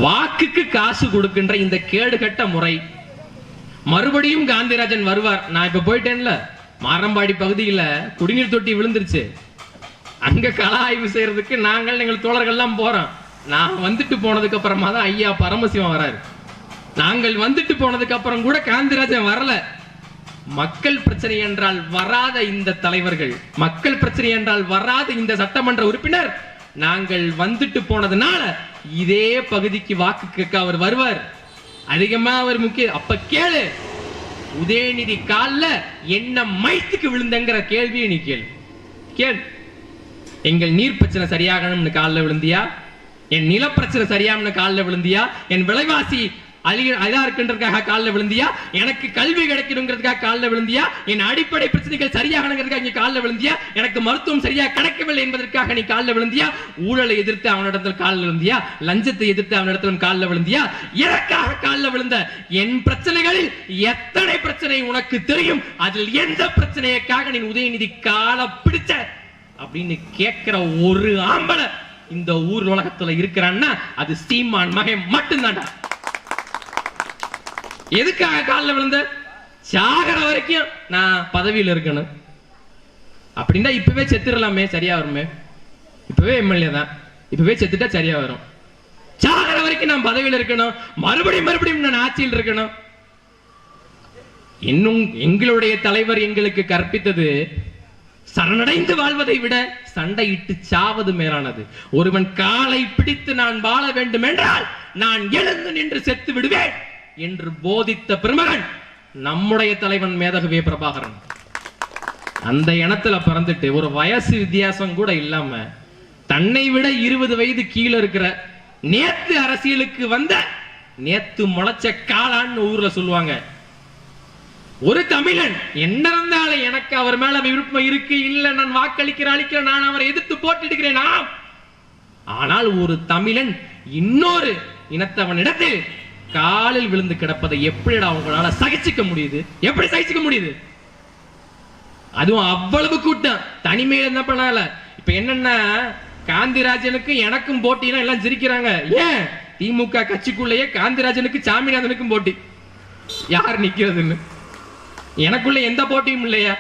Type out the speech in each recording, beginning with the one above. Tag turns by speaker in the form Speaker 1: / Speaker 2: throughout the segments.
Speaker 1: வாக்குக்கு காசு கொடுக்கின்ற இந்த கேடுகட்ட முறை. மறுபடியும் காந்திராஜன் வருவார். நான் இப்ப போயிட்டேன்ல, மாரம்பாடி பகுதியில் குடிநீர் தொட்டி விழுந்துருச்சு. அங்க கள ஆய்வு செய்யறதுக்கு எங்கள் தோழர்கள் எல்லாம் போறோம். நான் வந்துட்டு போனதுக்கு அப்புறமா தான் ஐயா பரமசிவம் வராரு. நாங்கள் வந்துட்டு போனதுக்கு அப்புறம் கூட காந்திராஜன் வரல. மக்கள் பிரச்சனை என்றால் வராத இந்த தலைவர்கள், மக்கள் பிரச்சனை என்றால் வராத இந்த சட்டமன்ற உறுப்பினர், நாங்கள் வந்துட்டு போனதுனால இதே பகுதிக்கு வாக்கு கேட்க அவர் வருவார். அதிகமா அவர் முக்கிய. அப்ப கேளு, உதயநிதி கால்ல என்ன மைத்துக்கு விழுந்தங்கிற கேள்வியை நீ கேளு. கேள், எங்கள் நீர் பிரச்சனை சரியாகணும்னு காலில் விழுந்தியா? என் நில பிரச்சனை சரியானு காலில் விழுந்தியா? என் விலைவாசி அதா இருக்கின்றதுக்காக காலில் விழுந்தியா? எனக்கு கல்வி கிடைக்கணுங்கிறதுக்காக காலில் விழுந்தியா? என் அடிப்படை பிரச்சனைகள் சரியாகணுங்கிறதுக்காக நீ காலில் விழுந்தியா? எனக்கு மருத்துவம் சரியா கிடைக்கவில்லை என்பதற்காக நீ காலில் விழுந்தியா? ஊழலை எதிர்த்து அவனிடத்தில் காலில் விழுந்தியா? லஞ்சத்தை எதிர்த்து அவனிடத்தில் காலில் விழுந்தியா? எனக்காக காலில் விழுந்த என் பிரச்சனைகளில் எத்தனை பிரச்சனை உனக்கு தெரியும்? அதில் எந்த பிரச்சனைக்காக நீ உதயநிதி கால பிடிச்ச அப்படின்னு கேட்கிற ஒரு ஆம்பளை இந்த ஊர் உலகத்துல இருக்கிறான்னா அது சீமான் மகன் மட்டும்தான்டா. எதுக்காக காலில் விழுந்த? சாகர வரைக்கும் நான் பதவியில் இருக்கணும் அப்படின்னா இப்பவே செத்துடலாமே, சரியா வருமே. இப்பவே எம்எல்ஏ தான், இப்பவே செத்துட்டா சரியா வரும். சாகர வரைக்கும் நான் பதவியில் இருக்கணும், மறுபடியும் நான் ஆட்சியில் இருக்கணும். இன்னும் எங்களுடைய தலைவர் எங்களுக்கு கற்பித்தது சரணடைந்து வாழ்வதை விட சண்டையிட்டு சாவது மேலானது. ஒருவன் காலை பிடித்து நான் வாழ வேண்டும் என்றால் நான் எழுந்து நின்று செத்து விடுவேன் என்று போதித்த பெருமகன் நம்முடைய தலைவன் மேதகவே பிரபாகரன். அந்த இனத்துல பிறந்துட்டு ஒரு வயசு வித்தியாசம் கூட இல்லாம தன்னை விட 20 வயது கீழே இருக்கிற, நேத்து அரசியலுக்கு வந்த, நேத்து முளைச்ச காளான்னு ஊர்ல சொல்லுவாங்க, ஒரு தமிழன் என்ன இருந்தாலும் எனக்கு அவர் மேல விருப்பம் இருக்கு, இல்ல நான் வாக்களிக்கிறேன் அளிக்கிறேன், நான் அவரை எதிர்த்து போட்டிடுகிறேன். ஆனால் ஒரு தமிழன் இன்னொரு இனத்தவனிடத்தில் காலில் விழுந்து கிடப்பதை எப்படி அவங்களால சகிச்சுக்க முடியுது? எப்படி சகிச்சுக்க முடியுது? அதுவும் அவ்வளவு கூட்டம் தனிமையில என்ன பண்ணால. இப்ப என்னன்னா, காந்திராஜனுக்கு எனக்கும் போட்டினா எல்லாம் சிரிக்கிறாங்க. ஏன்? திமுக கட்சிக்குள்ளேயே காந்திராஜனுக்கு சாமிநாதனுக்கும் போட்டி, யார் நிக்கிறதுன்னு. எனக்குள்ள எந்த போட்டியும் இல்லையா?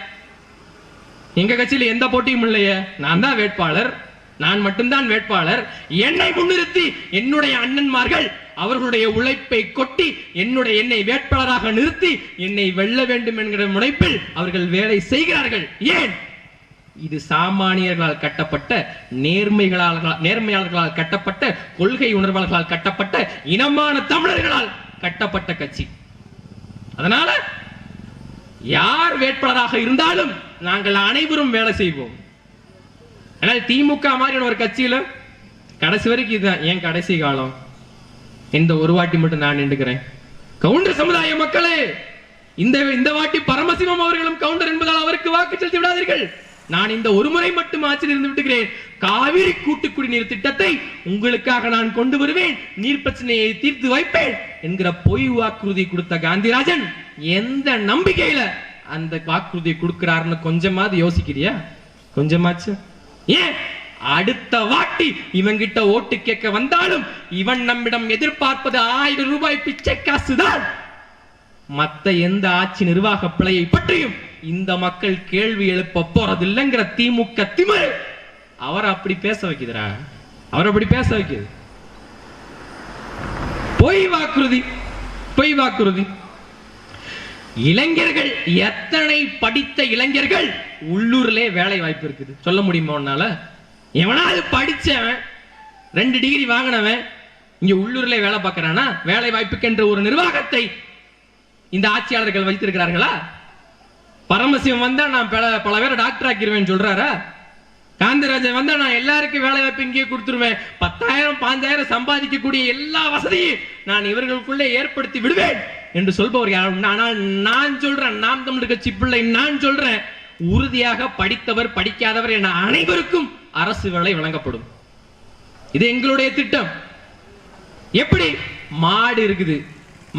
Speaker 1: எங்க கட்சியில எந்த போட்டியும் இல்லையா? நான் தான் வேட்பாளர், நான் மட்டும்தான் வேட்பாளர். என்னை முன்னிறுத்தி என்னுடைய அண்ணன்மார்கள் அவர்களுடைய உழைப்பை கொட்டி என்னை வேட்பாளராக நிறுத்தி என்னை வெல்ல வேண்டும் என்கிற முனைப்பில் அவர்கள் வேலை செய்கிறார்கள். ஏன்? இது சாமானியர்களால் கட்டப்பட்ட, நேர்மையாளர்களால் கட்டப்பட்ட, கொள்கை உணர்வாளர்களால் கட்டப்பட்ட, இனமான தமிழர்களால் கட்டப்பட்ட கட்சி. அதனால யார் வேட்பாளராக இருந்தாலும் நாங்கள் அனைவரும் வேலை செய்வோம். ஆனால் திமுக மாதிரி ஒரு கட்சியில கடைசி வரைக்கும் இதுதான் ஏன் கடைசி காலம். இந்த ஒரு வாட்டி மட்டும் நான் நின்றுக்கிறேன். கவுண்டர் சமுதாய மக்களே, இந்த வாட்டி பரமசிவம் அவர்களும் கவுண்டர் என்பதால் அவருக்கு வாக்கு செலுத்தி விடாதீர்கள். நான் இந்த ஒரு முறை மட்டும் ஆட்சியில் இருந்து விட்டுகிறேன். காவிரி கூட்டு குடிநீர் திட்டத்தை உங்களுக்காக நான் கொண்டு வருவேன், நீர் பிரச்சனையை தீர்த்து வைப்பேன் என்கிற பொய் வாக்குறுதி கொடுத்த காந்திராஜன் எந்த நம்பிக்கையில அந்த வாக்குறுதியை கொடுக்கிறாருன்னு கொஞ்சமாவது யோசிக்கிறியா? கொஞ்சமாச்சு? ஏன் அடுத்த வாட்டி இவங்கிட்ட ஓட்டு கேட்க வந்தாலும் இவன் நம்மிடம் எதிர்பார்ப்பது 1000 ரூபாய் பிச்சை காசுதான். மத்த எந்த ஆட்சி நிர்வாக பிழையை பற்றியும் இந்த மக்கள் கேள்வி எழுப்ப போறதில்லைங்கிற திமுக திமிரு அவர் அப்படி பேச வைக்குதுரா. அவர் அப்படி பேச வைக்குது. பொய் வாக்குறுதி, பொய் வாக்குறுதி. இளைஞர்கள், எத்தனை படித்த இளைஞர்கள் உள்ளூர்ல வேலை வாய்ப்பு இருக்குது சொல்ல முடியுமா உன்னால? எவனாவது படிச்சவன் 2 டிகிரி வாங்கினவன் இங்க உள்ளூர்ல வேலை பார்க்கறானா? வேலை வாய்ப்புக்கு என்ற ஒரு நிர்வாகத்தை இந்த ஆட்சியாளர்கள் வைத்திருக்கிறார்களா? பரமசிவம் வந்தா நான் பல பேரை டாக்டர் ஆக்கிடுவேன் சொல்றாரா? காந்திராஜன் வந்தா நான் எல்லாருக்கும் வேலை வாய்ப்பு இங்கே கொடுத்துருவேன், 10,000 5,000 சம்பாதிக்கக்கூடிய எல்லா வசதியும் நான் இவர்களுக்குள்ளே ஏற்படுத்தி விடுவேன் என்று சொல்பவர் யார்? ஆனால் நான் சொல்றேன், நாம் தமிழர் கட்சி பிள்ளை, நான் சொல்றேன், உறுதியாக படித்தவர் படிக்காதவர் என அனைவருக்கும் அரசு வேலை வழங்கப்படும். இது எங்களுடைய திட்டம். எப்படி? மாடு இருக்குது,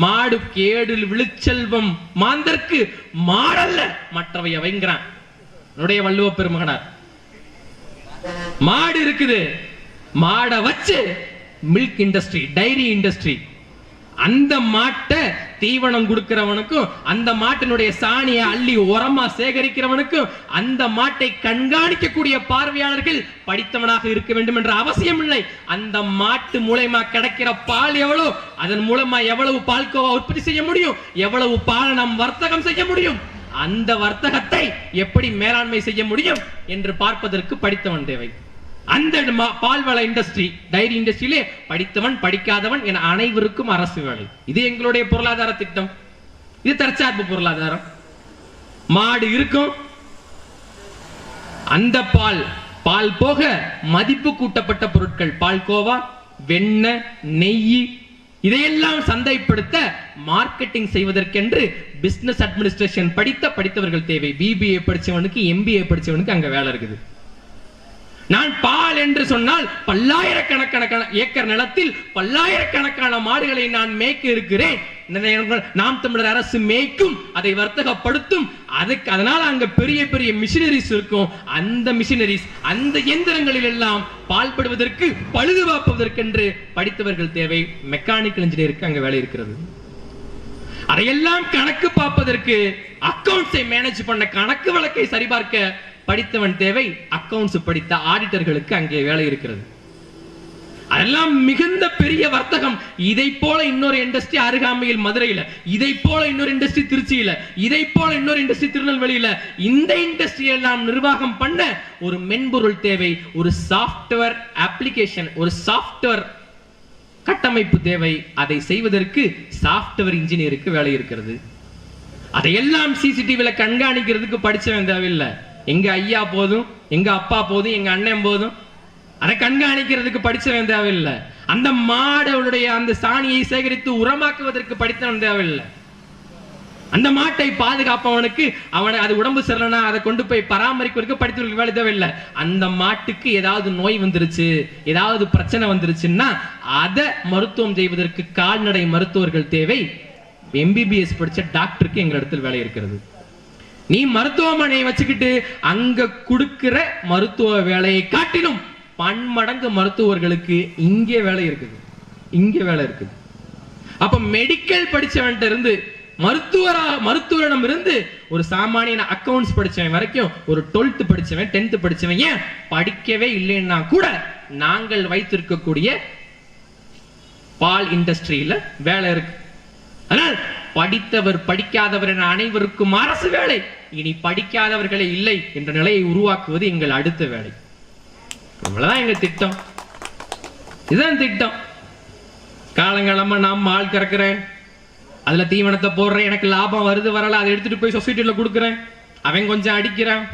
Speaker 1: மாடு கேடில் விழுச்செல்வம் மாந்தற்கு மாடல்ல மற்றவை அவைங்கிறான் என்னுடைய வள்ளுவ பெருமகனார். மாடு இருக்குது, மாடை வச்சு மில்க் இண்டஸ்ட்ரி, டைரி இண்டஸ்ட்ரி. அந்த மாட்டை தீவனம் கொடுக்கிறவனுக்கும் அந்த மாட்டினுடைய சாணியை அள்ளி உரமா சேகரிக்கிறவனுக்கும் அந்த மாட்டை கண்காணிக்கக்கூடிய பார்வையாளர்கள் படித்தவனாக இருக்க வேண்டும் என்ற அவசியம் இல்லை. அந்த மாட்டு மூலமா கிடைக்கிற பால் எவ்வளவு, அதன் மூலமா எவ்வளவு பால்கோவா உற்பத்தி செய்ய முடியும், எவ்வளவு பால் நாம் வர்த்தகம் செய்ய முடியும், அந்த வர்த்தகத்தை எப்படி மேலாண்மை செய்ய முடியும் என்று பார்ப்பதற்கு படித்தவன் தேவை. அந்த பால்வள இண்டஸ்ட்ரி, டைரி இண்டஸ்ட்ரியிலே படித்தவன் படிக்காதவன் என அனைவருக்கும் அரசு வேலை. இது எங்களுடைய பொருளாதார திட்டம். இது தற்சார்பு பொருளாதாரம். மாடு இருக்கும், அந்த பால் போக மதிப்பு கூட்டப்பட்ட பொருட்கள், பால்கோவா, வெண்ணெய், நெய், இதையெல்லாம் சந்தைப்படுத்த மார்க்கெட்டிங் செய்வதற்கென்று பிசினஸ் அட்மினிஸ்ட்ரேஷன் படித்தவர்கள் தேவை. பிபிஏ படிச்சவனுக்கு, எம்பிஏ படிச்சவனுக்கு அங்க வேலை இருக்குது. நான் பால் என்று சொன்னால் பல்லாயிரக்கணக்கான ஏக்கர் நிலத்தில் பல்லாயிரக்கணக்கான மாடுகளை நான் மேய்க்க இருக்கிறேன். நாம் தமிழர் அரசு மேய்க்கும், அதை வர்த்தகப்படுத்தும். அதனால அங்க பெரிய பெரிய மிஷினரிஸ் இருக்கும். அந்த மிஷினரிஸ், அந்த இயந்திரங்களில் எல்லாம் பால் படுவதற்கு, பழுது பார்ப்பதற்கென்று படித்தவர்கள் தேவை. மெக்கானிக்கல் இன்ஜினியருக்கு அங்க வேலை இருக்கிறது. அதையெல்லாம் கணக்கு பார்ப்பதற்கு, அக்கவுண்ட்ஸை மேனேஜ் பண்ண, கணக்கு வழக்கை சரிபார்க்க படித்தவன் தேவை. அக்கவுண்ட்ஸ் படித்த ஆடிட்டர்களுக்கு அங்கே வேலை இருக்கிறது. அதெல்லாம் மிகுந்த பெரிய வர்த்தகம். இதை போல இன்னொரு இண்டஸ்ட்ரி அருகாமையில் மதுரையில, இதை போல இன்னொரு இண்டஸ்ட்ரி திருச்சியில, இதை போல இன்னொரு இண்டஸ்ட்ரி திருநெல்வேலியில. இந்த இண்டஸ்ட்ரி எல்லாம் நிர்வாகம் பண்ண ஒரு மென்பொருள் தேவை, ஒரு சாஃப்ட்வேர் அப்ளிகேஷன், ஒரு சாஃப்ட்வேர் கட்டமைப்பு தேவை. அதை செய்வதற்கு சாஃப்ட்வேர் இன்ஜினியருக்கு வேலை இருக்கிறது. அதையெல்லாம் சிசிடிவில கண்காணிக்கிறதுக்கு படிச்சவன் தேவையில்லை. எங்க ஐயா போதும், எங்க அப்பா போதும், எங்க அண்ணன் போதும். அதை கண்காணிக்கிறதுக்கு படிச்சவன் தேவையில்லை. அந்த மாடுடைய அந்த சாணியை சேகரித்து உரமாக்குவதற்கு படித்தவன் தேவையில்லை. அந்த மாட்டை பாதுகாப்பவனுக்கு, அவனை அது உடம்பு சரியில்லைனா அதை கொண்டு போய் பராமரிப்பதற்கு படித்தவர்களுக்கு வேலை தேவையில்லை. அந்த மாட்டுக்கு ஏதாவது நோய் வந்துருச்சு, ஏதாவது பிரச்சனை வந்துருச்சுன்னா அதை மருத்துவம் செய்வதற்கு கால்நடை மருத்துவர்கள் தேவை. எம்பிபிஎஸ் படிச்ச டாக்டருக்கு எங்க இடத்துல வேலை இருக்கிறது. நீ மருத்துவமனையை வச்சுக்கிட்டு அங்க கொடுக்கிற மருத்துவ வேலையை காட்டிலும் பன்மடங்கு மருத்துவர்களுக்கு இங்கே வேலை இருக்குது, இங்கே வேலை இருக்குது. அப்ப மெடிக்கல் படிச்சவன் இருந்து, மருத்துவரிடம் இருந்து, ஒரு சாமானிய அக்கவுண்ட்ஸ் படிச்சவன் வரைக்கும், ஒரு 12th படிச்சவன், 10th படிச்சவன், ஏன் படிக்கவே இல்லைன்னா கூட நாங்கள் வைத்திருக்கக்கூடிய பால் இண்டஸ்ட்ரியில வேலை இருக்கு. ஆனால் படித்தவர் படிக்காதவர் என அனைவருக்கும் அரசு வேலை. இனி படிக்காதவர்களே இல்லை என்ற நிலையை உருவாக்குவது எங்கள் அடுத்த வேலை. அவ்வளவுதான் எங்க திட்டம். இதுதான் திட்டம். காலங்காலமா நாம் ஆள் கறக்கிறேன், அதுல தீவனத்தை போடுறேன், எனக்கு லாபம் வருது வரல, அதை எடுத்துட்டு போய் சொசைட்டில கொடுக்குறேன். அவன் கொஞ்சம் அடிக்கிறான்,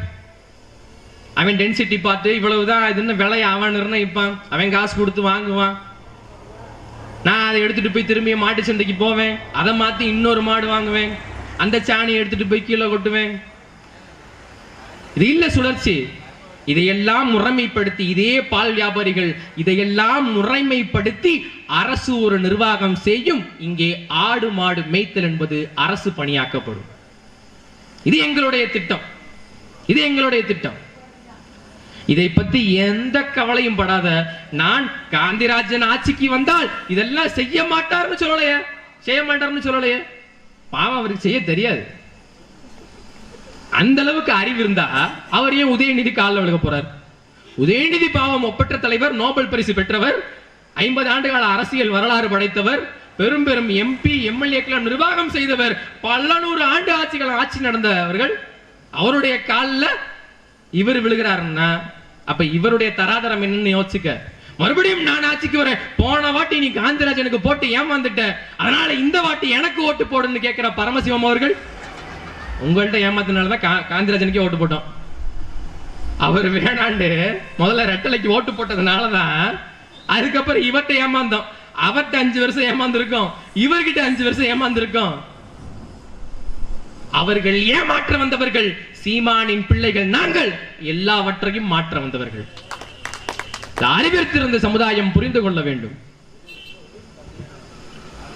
Speaker 1: அவன் டென்சிட்டி பார்த்து இவ்வளவுதான் இதுன்னு விலை அவன் நிர்ணயிப்பான், அவன் காசு கொடுத்து வாங்குவான். நான் அதை எடுத்துட்டு போய் திரும்பி மாட்டு சந்தைக்கு போவேன், அதை மாத்தி இன்னொரு மாடு வாங்குவேன், அந்த சாணியை எடுத்துட்டு போய் கீழே கொட்டுவேன். இது இல்ல சுழற்சி. இதையெல்லாம் முறைமைப்படுத்தி, இதே பால் வியாபாரிகள் இதையெல்லாம் முறைமைப்படுத்தி அரசு ஒரு நிர்வாகம் செய்யும். இங்கே ஆடு மாடு மேய்த்தல் என்பது அரசு பணியாக்கப்படும். இது எங்களுடைய திட்டம், இது எங்களுடைய திட்டம். இதை பத்தி எந்த கவலையும் படாத. நான் காந்திராஜன் ஆட்சிக்கு வந்தால் இதெல்லாம் செய்ய மாட்டார்னு சொல்லலையே, செய்ய மாட்டார்னு சொல்லலையே. பாவம், அவருக்கு செய்ய தெரியாது. அந்த அளவுக்கு அறிவு இருந்தா அவர் ஏன் உதயநிதி காலில் விழுக போறார்? உதயநிதி பாவம் ஒப்பற்ற தலைவர், நோபல் பரிசு பெற்றவர், 50 ஆண்டுகால அரசியல் வரலாறு படைத்தவர், பெரும் பெரும் எம்பி எம்எல்ஏக்கள் நிர்வாகம் செய்தவர், பல 100 ஆண்டு ஆட்சி நடந்தவர்கள். அவருடைய காலில் இவர் விழுகிறாருன்னா அப்ப இவருடைய தராதரம் என்னன்னு யோசிச்சுக்க. மறுபடியும் நான் ஆட்சிக்கு வரேன், போன வாட்டி நீ காந்திராஜனுக்கு போட்டு ஏமாந்துட்ட, அதனால இந்த வாட்டி எனக்கு ஓட்டு போடுன்னு கேட்கிற பரமசிவம் அவர்கள், உங்கள்கிட்ட ஏமாத்தினாலதான் காந்திராஜனுக்கே ஓட்டு போட்டோம். அவர் வேணாண்டு முதல்ல ரெட்டலைக்கு ஓட்டு போட்டதுனாலதான் அதுக்கப்புறம் இவர்கிட்ட ஏமாந்தோம். அவர்கிட்ட 5 வருஷம் ஏமாந்துருக்கோம், இவர்கிட்ட 5 வருஷம் ஏமாந்துருக்கோம். அவர்கள் ஏமாற்ற வந்தவர்கள், சீமானின் பிள்ளைகள் நாங்கள் எல்லாவற்றையும் மாற்ற வந்தவர்கள். அறிவித்திருந்த சமுதாயம் புரிந்து கொள்ள வேண்டும்.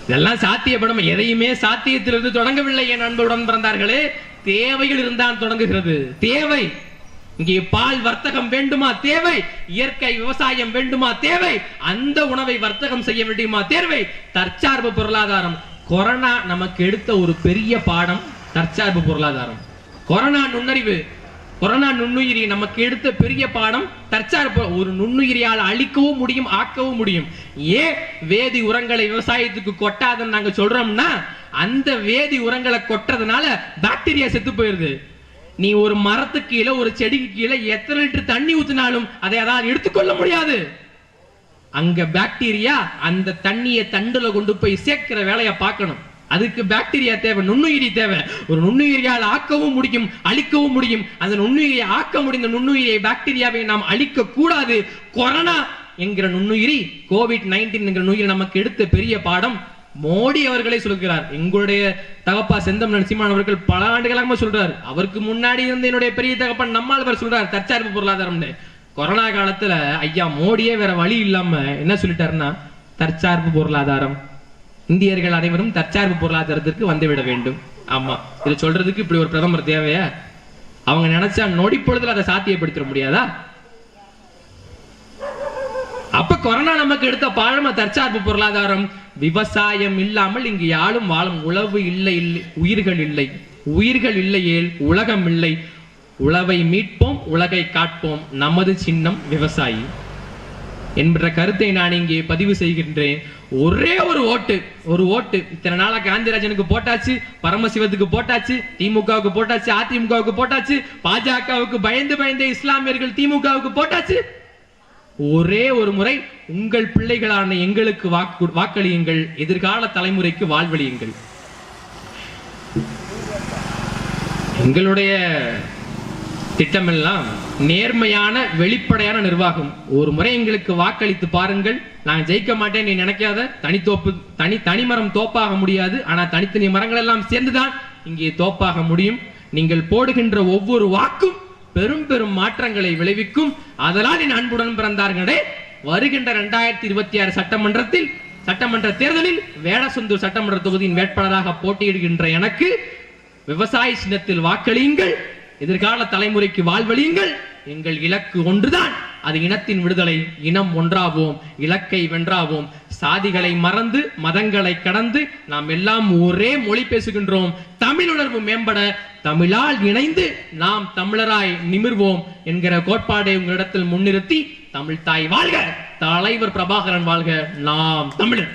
Speaker 1: இதெல்லாம் சாத்தியப்படும். எதையுமே சாத்தியத்திலிருந்து தொடங்கவில்லை என் அன்புடன் பிறந்தார்களே. தேவைகள் இருந்தால் தொடங்குகிறது. தேவை இங்கே பால் வர்த்தகம் வேண்டுமா தேவை, இயற்கை விவசாயம் வேண்டுமா தேவை, அந்த உணவை வர்த்தகம் செய்ய வேண்டுமா தேவை, தற்சார்பு பொருளாதாரம். கொரோனா நமக்கு எடுத்த ஒரு பெரிய பாடம் தற்சார்பு பொருளாதாரம். கொரோனா நுண்ணுயிரி நமக்கு எடுத்த பெரிய பாடம் தற்சார்பு. ஒரு நுண்ணுயிரியால் அழிக்கவும் முடியும், ஆக்கவும் முடியும். ஏன் வேதி உரங்களை விவசாயத்துக்கு கொட்டாதன்னு நாங்க சொல்றோம்னா, அந்த வேதி உரங்களை கொட்டறதுனால பாக்டீரியா செத்து போயிருது. நீ ஒரு மரத்துக்கு கீழே, ஒரு செடிக்கு கீழே எத்தனை லிட்டர் தண்ணி ஊத்தினாலும் அதை அதாவது எடுத்துக்கொள்ள முடியாது. அங்க பாக்டீரியா அந்த தண்ணியை தண்டுல கொண்டு போய் சேர்க்கிற வேலையை பார்க்கணும். அதுக்கு பாக்டீரியா தேவை, நுண்ணுயிரி தேவை. ஒரு நுண்ணுயிரியால் ஆக்கவும் முடியும், அழிக்கவும் முடியும். அந்த நுண்ணுயிரியை ஆக்க முடிந்த நுண்ணுயிரியை, பாக்டீரியாவை நாம் அழிக்க கூடாது. கொரோனா என்கிற நுண்ணுயிரி, கோவிட்-19 என்கிற நுண்ணுயிரி நமக்கு எடுத்த பெரிய பாடம் மோடி அவர்களே சொல்கிறார். எங்களுடைய தகப்பா செந்தமிழன் சீமான் அவர்கள் பல ஆண்டுகளாக சொல்றாரு. அவருக்கு முன்னாடி இருந்த என்னுடைய பெரிய தகப்பன் நம்மாழ்வார் சொல்றார் தற்சார்பு பொருளாதாரம்னு. கொரோனா காலத்துல ஐயா மோடியே வேற வழி இல்லாம என்ன சொல்லிட்டாருன்னா, தற்சார்பு பொருளாதாரம், இந்தியர்கள் அனைவரும் தற்சார்பு பொருளாதாரத்திற்கு வந்துவிட வேண்டும். ஆமா, இதை சொல்றதுக்கு இப்படி ஒரு பிரதமர் தேவையா? அவங்க நினைச்சா நொடி பொழுதுல அதை சாத்தியப்படுத்த முடியாதா? அப்ப கொரோனா நமக்கு எடுத்த பாழம தற்சார்பு பொருளாதாரம். விவசாயம் இல்லாமல் இங்கு யாரும் வாழும். உழவு இல்லை, உயிர்கள் இல்லை. உயிர்கள் இல்லையேல் உலகம் இல்லை. உழவை மீட்போம், உலகை காட்போம். நமது சின்னம் விவசாயி என்ற கருத்தை நான் இங்கே பதிவு செய்கின்றேன். ஒரே ஒரு ஓட்டு இத்தனை நாளா காந்திராஜனுக்கு போட்டாச்சு, பரமசிவத்துக்கு போட்டாச்சு, திமுகவுக்கு போட்டாச்சு, அதிமுகவுக்கு போட்டாச்சு, பாஜகவுக்கு பயந்து இஸ்லாமியர்கள் திமுகவுக்கு போட்டாச்சு. ஒரே ஒரு முறை உங்கள் பிள்ளைகளான எங்களுக்கு வாக்களியுங்கள், எதிர்கால தலைமுறைக்கு வாழ்வழியுங்கள். எங்களுடைய திட்டமெல்லாம் நேர்மையான வெளிப்படையான நிர்வாகம். ஒரு முறை எங்களுக்கு வாக்களித்து பாருங்கள். நான் ஜெயிக்க மாட்டேன் நீ நினைக்காத. தனிமரம் தோப்பாக முடியாது, ஆனா தனித்தனி மரங்கள் எல்லாம் சேர்ந்துதான் இங்கே தோப்பாக முடியும். நீங்கள் போடுகின்ற ஒவ்வொரு வாக்கும் பெரும் பெரும் மாற்றங்களை விளைவிக்கும். அதனால் என் அன்புடன் பிறந்தார்களே, வருகின்ற 2026 சட்டமன்ற தேர்தலில் வேடசந்தூர் சட்டமன்ற தொகுதியின் வேட்பாளராக போட்டியிடுகின்ற எனக்கு விவசாய சின்னத்தில் வாக்களியுங்கள், எதிர்கால தலைமுறைக்கு வாழ்வழியுங்கள். எங்கள் இலக்கு ஒன்றுதான், அது இனத்தின் விடுதலை. இனம் ஒன்றாவோம், இலக்கை வென்றாவோம். சாதிகளை மறந்து, மதங்களை கடந்து நாம் எல்லாம் ஒரே மொழி பேசுகின்றோம். தமிழுணர்வு மேம்பட தமிழால் இணைந்து நாம் தமிழராய் நிமிர்வோம் என்கிற கோட்பாடை உங்களிடத்தில் முன்னிறுத்தி, தமிழ் தாய் வாழ்க, தலைவர் பிரபாகரன் வாழ்க, நாம் தமிழர்.